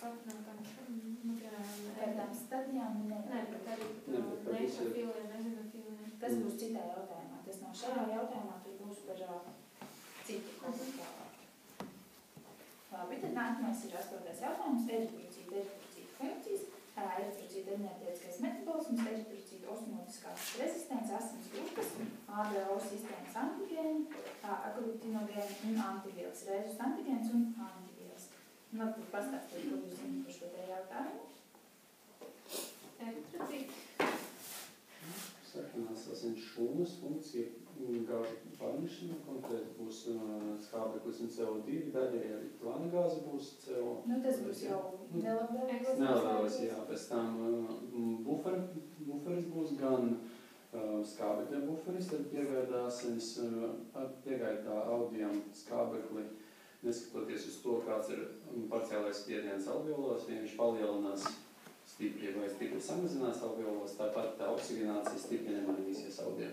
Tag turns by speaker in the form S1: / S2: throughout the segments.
S1: Par tām stadijām
S2: bet arī neifiliem, ezinofiliem.
S1: Tas būs citā jautājumā. Tas nav šajā jautājumā, tur būs par citu komentāru. Labi, tad nākamais ir 8. jautājums. Eritrocīta funkcijas, eritrocīta neattieciskais metabolisms, eritrocīta osmotiskās rezistences, asins grupas, ADO sistēmas antigēni, aglutinogēni un antivielas, rēzus antigēns un antivielas. Varbūt pastāstīt, ko jūs zināt par šo te jautājumu.
S2: Eritrocīta.
S3: Sarkanās asins šūnas funkcija gāžu pārnešana, konkrēti būs skābeklis un CO2, daļai arī plāna gāze būs CO.
S1: Tas būs jau nelabvēlīgos.
S3: Nelabvēlīgos, jā. Pēc tam buferis būs gan skābekļa buferis, tad piegaidā audijam skābekli, neskatoties uz to, kāds ir parciālais spiediens alveolos, viņš palielinās stipri vai stipri samazinās alveolos, tāpat tā oksigenācija stipri nemainīsies audiem.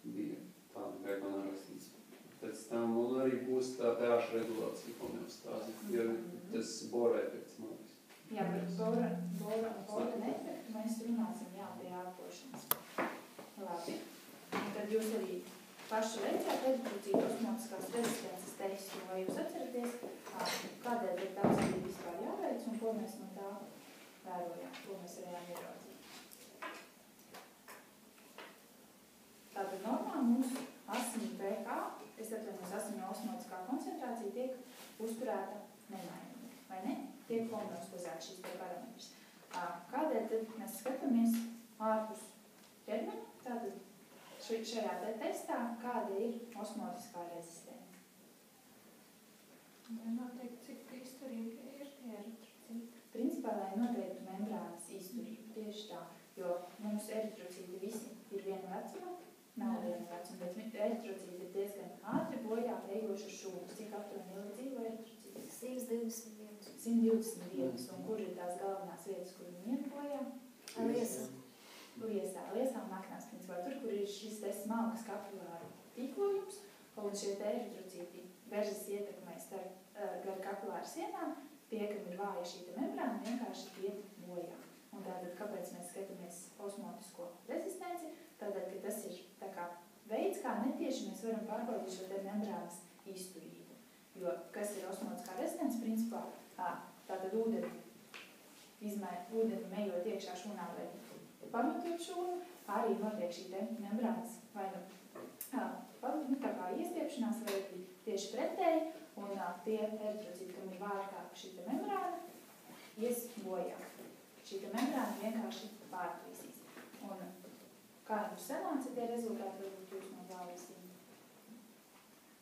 S3: Bija tāda gaidānā rakstīts. Pēc tam arī būs tā pH regulācija homeostāze, jo tas bora efekts mākis.
S1: Jā, par bora efektu mēs runāsim, pie ārpošanas. Labi. Un tad jūs arī paši veicāt eritrocītu osmotiskās rezistences testu, vai jūs atceraties, kādēļ ir tāds arī vispār jāveic un ko mēs no tā vērojām, ko mēs varējām ieraudzīt. Tātad normāli mūsu asiņu pH, asiņu osmotiskā koncentrācija tiek uzturēta nemainīgi, vai ne? Tiek homeostazēta šīs te parametrs. Kādēļ tad mēs skatāmies ārpus ķermeņa? Tātad šajā te testā, kāda ir osmotiskā rezistence?
S2: Noteikti, cik izturīgi ir tie eritrocīti.
S1: Principā, lai noteiktu membrānas izturību, tieši tā, jo mums eritrocīti visi ir viena vecuma, nav viena vecuma, bet eritrocīti ir diezgan ātri bojā ejošas šūnas. Cik aptuveni ilgi dzīvo eritrocīti? 121. Un kur ir tās galvenās vietas, kur viņi iet bojā? Liesā un aknās, principā. Tur, kur ir šis te smalkas kapilāru tīklojums, un šie te eritrocīti vežas ietekmēs gar kapilāru sienām, tie, kam ir vāja šī te membrāna, vienkārši iet bojā. Un tātad, kāpēc mēs skatāmies osmotisko rezistenci? Tātad, ka tas ir tā kā veids, kā netieši mēs varam pārbaudīt šo te membrānas izturību. Jo, kas ir osmotiskā rezistence, principā, tātad ūdeni ejot iekšā šūnā vai pametot šūnu, arī notiek šī te membrānas vai tā kā iestiepšanās vai tieši pretēji, un tie eritrocīti, kam ir vājāka šī te membrāna, ies bojā. Šī te membrāna vienkārši pārplīsīs. Un kā jums sanāca tie rezultāti, varbūt jūs no galvas zināt?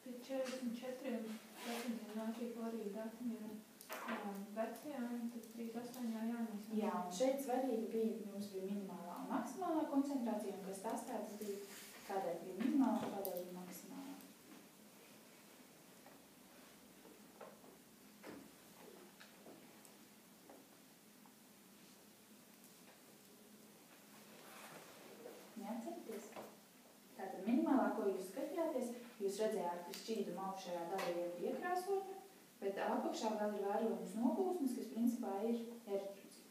S2: Pie 44% nātrija klorīda datumiem vecajām, tad 3,8 jānīs.
S1: Jā, un šeit svarīgi jums bija minimālā un maksimālā koncentrācija, un kas tas tāds bija, kādēļ bija minimālā, kādēļ bija maksimālā. Neatceraties? Tātad minimālā, ko jūs skatījāties, jūs redzējāt, ka šķīduma augšējā daļa jau ir iekrāsota, bet apakšā vēl ir vērojams nogūsmas, kas principā ir eritrocīti.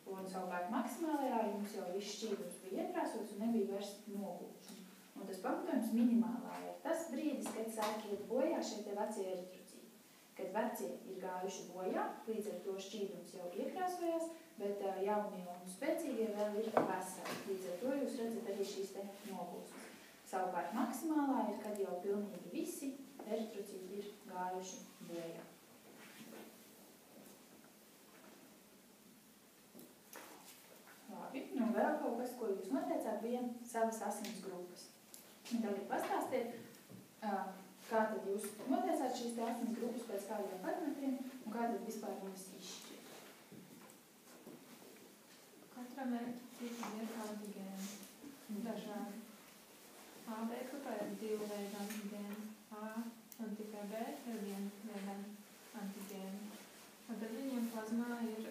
S1: Un savukārt maksimālajā jums jau viss šķīdums bija iekrāsots un nebija vairs nogūsmas. Un tas pamatojums minimālā ir tas brīdis, kad sāk iet bojā šie te vecie eritrocīti. Kad vecie ir gājuši bojā, līdz ar to šķīdums jau iekrāsojās, bet jaunie un spēcīgie vēl ir veseli. Līdz ar to jūs redzat arī šīs te nogūsmas. Savukārt maksimālā ir, kad jau pilnīgi visi eritrocīti ir gājuši bojā. Labi, un vēl kaut kas, ko jūs noteicāt, bija savas asins grupas. Un tagad pastāstiet, kā tad jūs noteicāt šīs te asins grupas pēc kādiem parametriem un kā tad vispār viņas izšķiet.
S2: Katram eritrocītam ir antigēni dažādi. AB grupā ir 2 veidi antigēni. A un tikai B ir 1 veida antigēni. Un tad viņiem plazmā ir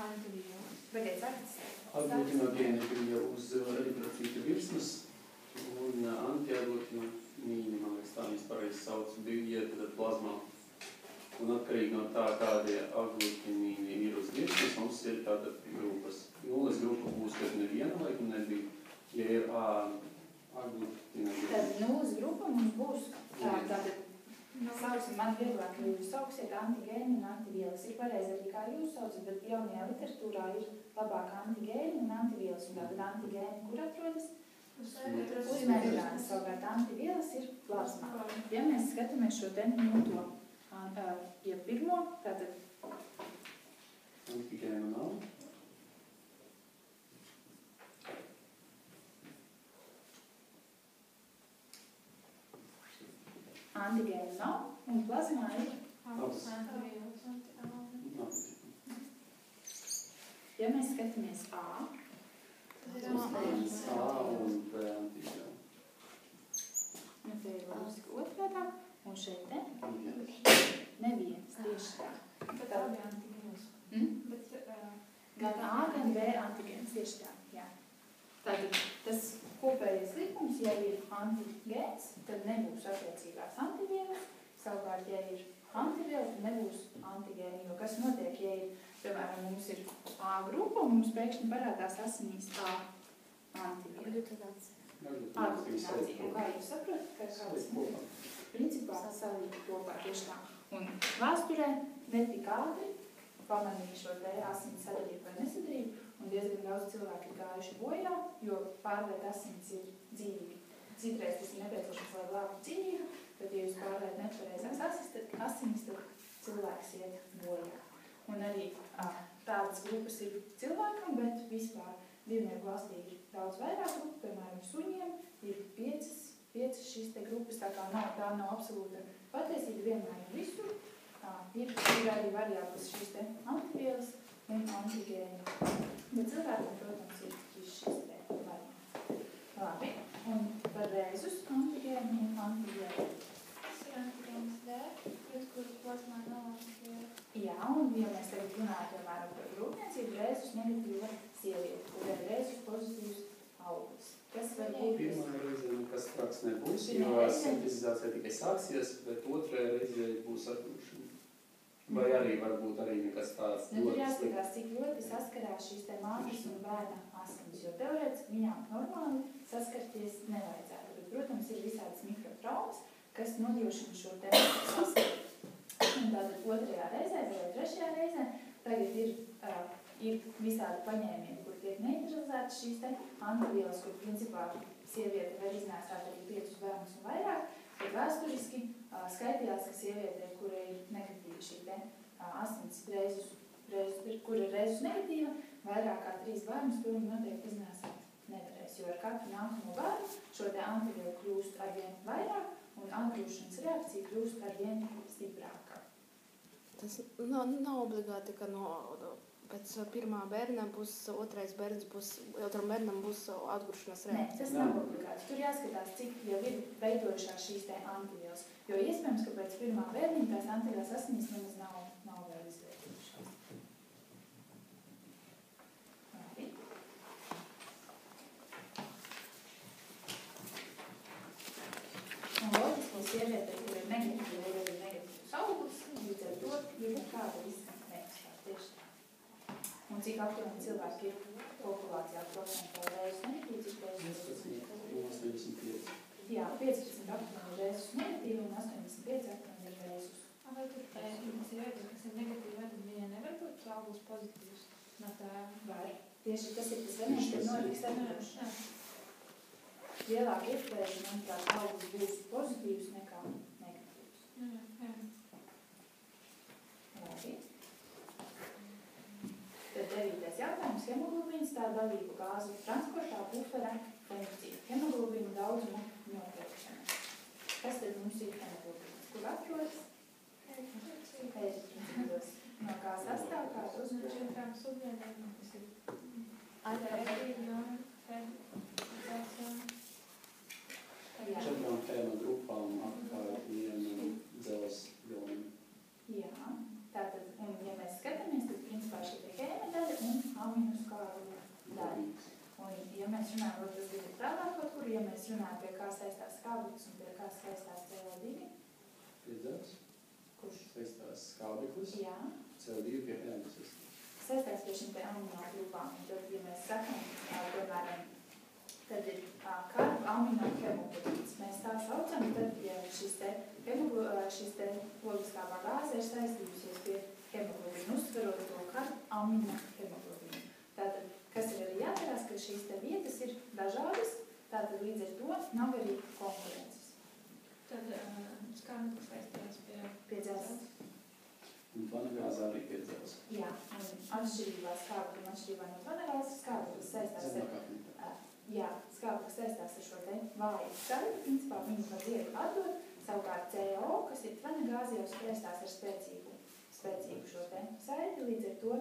S2: antivielas.
S1: Pagaidiet, saktas?
S3: Aglutinogēni bija uz eritrocīta virsmas un antiaglutinogēni, man liekas, tā viņas pareizi sauc, bija iet plazmā. Un atkarīgi no tā, kādie aglutinīni ir uz virsmas, mums ir tātad grupas. Nulles grupa būs, kad neviena, laikam nebija. Ja ir aglutinīni.
S1: Tad nulles grupa mums būs tātad, sauksim man vieglāk, ka jūs sauksiet antigēni un antivielas. Ir pareizi arī, kā jūs saucat, bet jaunajā literatūrā ir labāk antigēni un antivielas. Un tātad antigēni, kur atrodas? Uz membrānas. Savukārt antivielas ir plazmā. Ja mēs skatāmies šo te mūto, ja pirmo, tātad
S3: Antigēnu nav.
S1: antigēnu nav un plazmā ir. Ja mēs skatāmies A,
S3: A un B antigēnu.
S1: un te ir loģiski otrādā, un šeit te neviens tieši tā.
S2: Bet abi antigēns.
S1: Gan A, gan B antigēns tieši tā, jā. Tātad tas kopējais likums, ja ir antigēns, tad nebūs attiecīgās antivielas, savukārt, ja ir antiviela, tad nebūs antigēni, jo kas notiek, ja ir, piemēram, mums ir A grupa, un mums pēkšņi parādās asinīs A antiviela. Aglutinācija. Kā jūs saprotat, ka kādas principā salīdz kopā tieši tā. Un vēsturē netika ātri pamanīja šo te asins sadarību vai nesadarību, un diezgan daudz cilvēku ir gājuši bojā, jo pārvērt asins ir dzīvīgi. Citreiz tas ir nepieciešams, lai glābtu dzīvību, bet ja jūs pārvērt nepareizās asinis, tad cilvēks iet bojā. Un arī tādas grupas ir cilvēkam, bet vispār dzīvnieku valstī ir daudz vairāk grupu, piemēram, suņiem ir 5 šīs te grupas, tā kā tā nav absolūta patiesība vienmēr un visur. Ir arī variāblas šīs te antivielas un antigēni. Bet cilvēkiem, protams, ir šis te variants. Labi, un par rēzus antigēni un antivielu.
S2: Tas ir antigēns D, kur plazmā nav antiviela.
S1: Jā, un ja mēs tagad runājam, piemēram, par rūpniecību, rēzus negatīva sieviete, kur ir rēzus pozitīvs auglis. Kas var būt?
S3: Pirmā reize nekas traks nebūs, jo sintezizācija tikai sāksies, bet otrajā reize būs atgūšana. Vai arī varbūt arī nekas tāds
S1: Tur jāskatās, cik ļoti saskarās šīs te mātes un bērna asinis, jo teorētiski viņām normāli saskarties nevajadzētu. Bet, protams, ir visādas mikrotraumas, kas nodrošina šo te saskaru. Un tātad otrajā reizē vai trešajā reizē tagad ir visādi paņēmieni, kur tiek neutralizētas šīs te antivielas, kur principā sieviete var iznēsāt arī 5 bērnus un vairāk, bet vēsturiski skaitījās, ka sieviete, kura ir negatīva šī te asins rēzus, kur ir rēzus negatīva, vairāk kā 3 bērnus, to viņi noteikti iznēsāt nevarēs, jo ar katru nākamo bērnu šo te antivielu kļūst arvien vairāk un atgrūšanas reakcija kļūst arvien stiprāka.
S4: Tas nav obligāti, ka pēc pirmā bērna būs, otram bērnam būs atgrūšanas reakcija.
S1: Nē, tas nav obligāti. Tur jāskatās, cik jau ir veidojušās šīs te antivielas. Jo iespējams, ka pēc pirmā bērniņa tās antivielas asinīs nemaz nav vēl izveidojušās. Labi. Un loģiski, sievietei, kur ir negatīvs auglis, līdz ar to ir kāda riska neizskāt tieši tā. Un cik aptuveni cilvēki ir populācijā procentuāli rēzus negatīvi, cik rēzus?
S3: 85.
S1: Jā, 15 aptuveni rēzus negatīvi un 85 aptuveni ir rēzus.
S2: Vai tur sieviete, kas ir negatīva, tad viņa nevar būt auglis pozitīvs no tā?
S1: Vai? Tieši tas ir tas vienīgs, kad notiks atgrūšana. Lielāka iespēja, manuprāt, auglis būs pozitīvs nekā negatīvs.
S2: Jā.
S1: Labi. Tad 9. jautājums. Hemoglobīns tā dalību gāzu transportā buferē funkcija. Hemoglobīnu daudzumu noteikšana. Kas tad mums ir hemoglobīns? Kur atrodas? Eritrocītos. No kā sastāv, kā tos
S2: Šiem tām subvieniem, kas ir
S3: Četrām hēma grupām apkārt vienu dzels vilni.
S1: Jā, tātad, un ja mēs skatāmies, tad principā šī ir hēma daļa un aminoskāru daļa. Un ja mēs runājam, vai tas ir tālāk kaut kur, ja mēs runājam, pie kā saistās skābeklis un pie kā saistās CO2.
S3: Pie dzels?
S1: Kurš?
S3: saistās skābeklis,
S1: Jā.
S3: CO2 pie ēnas.
S1: Saistās pie šīm te aminogrupām. Tad, ja mēs sakam, piemēram, tad ir aminohemoglobīns. Mēs tā saucam, tad, ja šis te loģiskākā gāze ir saistījusies pie hemoglobīna, uzsverot to aminohemoglobīnu. Tātad, kas ir arī jāatcerās, ka šīs te vietas ir dažādas, tātad līdz ar to nav arī konkurences.
S2: Tad skābeklis saistās
S1: pie dzelzs.
S3: Un vanagāze arī pie dzelzs.
S1: Jā, un atšķirībā skābeklim, atšķirībā no vanagāzes, skābeklis saistās ar šo te vāju saiti, principā viņu var viegli atdot, savukārt CO, kas ir vanagāze, jau saistās ar spēcīgu šo te saiti, līdz ar to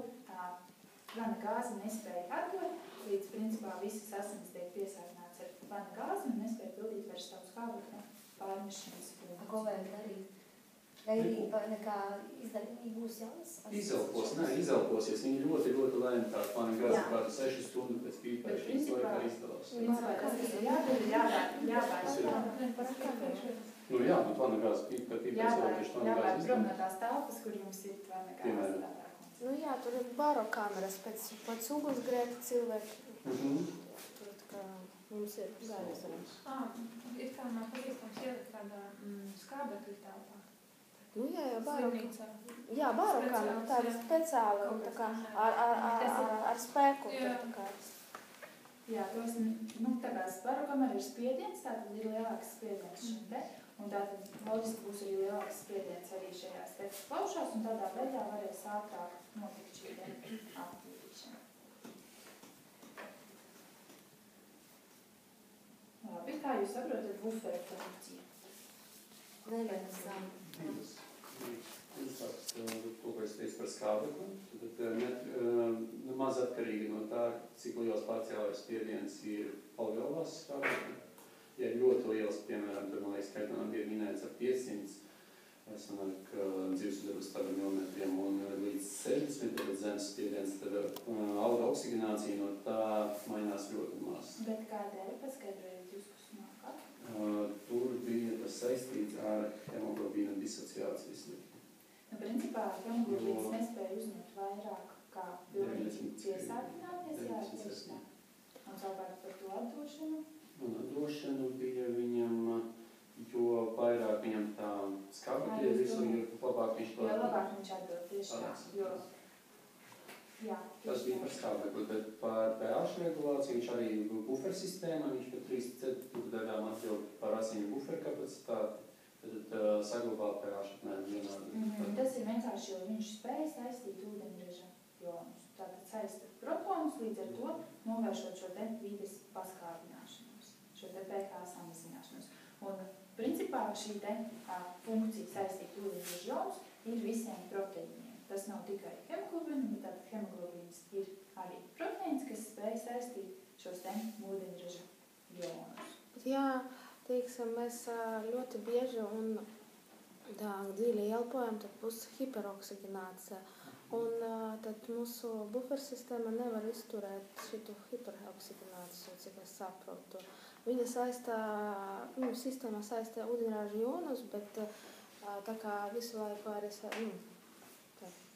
S1: vanagāze nespēja atdot, līdz principā visas asins tiek piesārņotas ar vanagāzi un nespēja pildīt vairs savu skābekļa pārnešanas funkciju.
S5: Ko vajag darīt? Vai arī nekā izdarīt būs jauns?
S3: Izelposies. Viņi ļoti lēni tā vanagāze kādu 6 stundu pēc pīpēšanas laikā izdalās.
S1: Tas ir jādara.
S3: Nu jā, bet vanagāze pīpēšanas vanagāze
S1: jāvēr prom no tās telpas, kur jums ir vanagāze.
S4: Nu jā, tur ir baro kameras pēc ugunsgrēka cilvēki. Tur tā kā mums ir jāizdarams.
S2: Ir kā man pazīstams ielikt kādā skābekļa telpā.
S4: Nu jā, baro
S2: Slimnīcā.
S4: Jā, baro kamera, tāda speciāla, tā kā ar spēku. Tā kā.
S1: Jā, tā kā baro kamera ir spiediens, tātad ir lielāks spiediens šim te. Un tātad loģiski būs arī lielāks spiediens arī šajās te plaušās, un tādā veidā varēs ātrāk notikt šī aktīvīšana. Labi, kā jūs saprotat bufera funkciju?
S5: Nevienam.
S3: To, ko es teicu par skābekli, tad maz atkarīgi no tā, cik liels parciālais spiediens ir alveolās skābekļa. Ja ir ļoti liels, piemēram, tad, man liekas, Kaitanam bija minēts ar 500, es domāju, ka dzīvesudarbas milimetriem un līdz 60, tad zemes spiediens, tad auga oksiginācija no tā mainās ļoti maz.
S1: Bet kādēļ paskaidrojiet diskusiju kā?
S3: Tur bija tas saistīts ar hemoglobīna disociācijas likmi.
S1: Nu, principā, hemoglobīns nespēja uzņemt vairāk kā pilnīgi piesātināties, jā, tieši tā. Un savukārt par to atdošanu?
S3: Un atdošanu bija viņam, jo vairāk viņam tā skābekļa visu, jo labāk viņš to
S1: jo labāk viņš atdod tieši tā, jo... Jā,
S3: tas bija par skābekli, bet par pH regulāciju viņš arī bufersistēmā, viņš par 3/4 daļām atbild par asiņu buferkapacitāti, tad saglabā pH apmēram vienādi.
S1: Tas ir vienkārši, jo viņš spēja saistīt ūdeņraža jonus. Tātad saista protonus, līdz ar to novēršot šo te vides paskābināšanos, šo te pH samazināšanos. Un principā šī te funkcija saistīt ūdeņraža jonus ir visiem proteīniem. Tas nav tikai hemoglobīns, bet tātad hemoglobīns ir arī proteīns, kas spēj saistīt šos te ūdeņraža jonus.
S4: Jā, teiksim, mēs ļoti bieži un tā dziļi elpojam, tad būs hiperoksigenācija. Un tad mūsu bufersistēma nevar izturēt šitu hiperoksigenāciju, cik es saprotu. Viņa saistā, sistēma saistā ūdeņraža jonus, bet tā kā visu laiku arī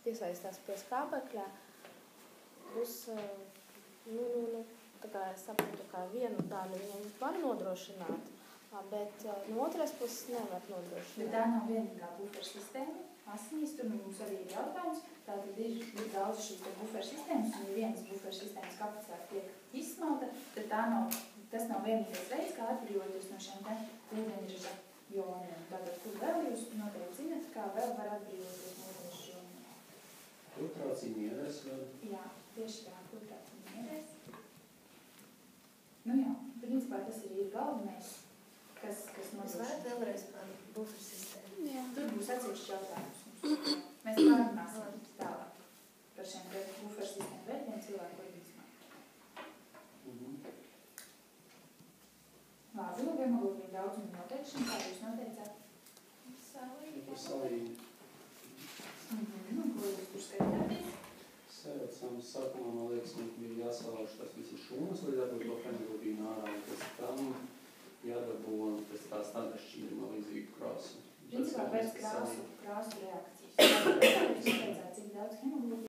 S4: piesaistās pie skābekļa, būs, tā kā es saprotu, kā vienu daļu viņam var nodrošināt, bet no otras puses nevar nodrošināt.
S1: Bet tā nav vienīgā bufersistēma. Asinīs, tur mums arī ir jautājums, tātad ir daudz šīs bufersistēmas, un ja vienas bufersistēmas kapacitāte tiek izsmelta, tad tas nav vienīgais veids, kā atbrīvoties no šiem te ūdeņraža joniem. Tātad, kur vēl jūs noteikti zināt, kā vēl var atbrīvoties no ūdeņraža joniem?
S3: Filtrācija mierēs vēl?
S1: Jā, tieši tā, filtrācija mierēs. Nu jā, principā tas arī ir galvenais, kas nodrošina.
S5: Jūs varat vēlreiz par bufersistēmu?
S4: Jā.
S1: Tur būs atsevišķi jautājums. Mēs pārunāsim tālāk par šiem bufersistēmu veidiem cilvēku organismā. Labi, hemoglobīna daudzuma noteikšana, kā jūs noteicāt?
S3: Salīgi.
S1: Ko jūs tur skatāties?
S3: Sajaucām sākumā, man liekas, mums bija jāsalauž tas visas šūnas, līdz ar to hemoglobīnu ārā, un pēc tam jādabū pēc tās tāda šķīruma līdzīgu krāsu.
S1: Principā pēc krāsu reakcijas. Jūs pateicāt, cik daudz hemoglobīna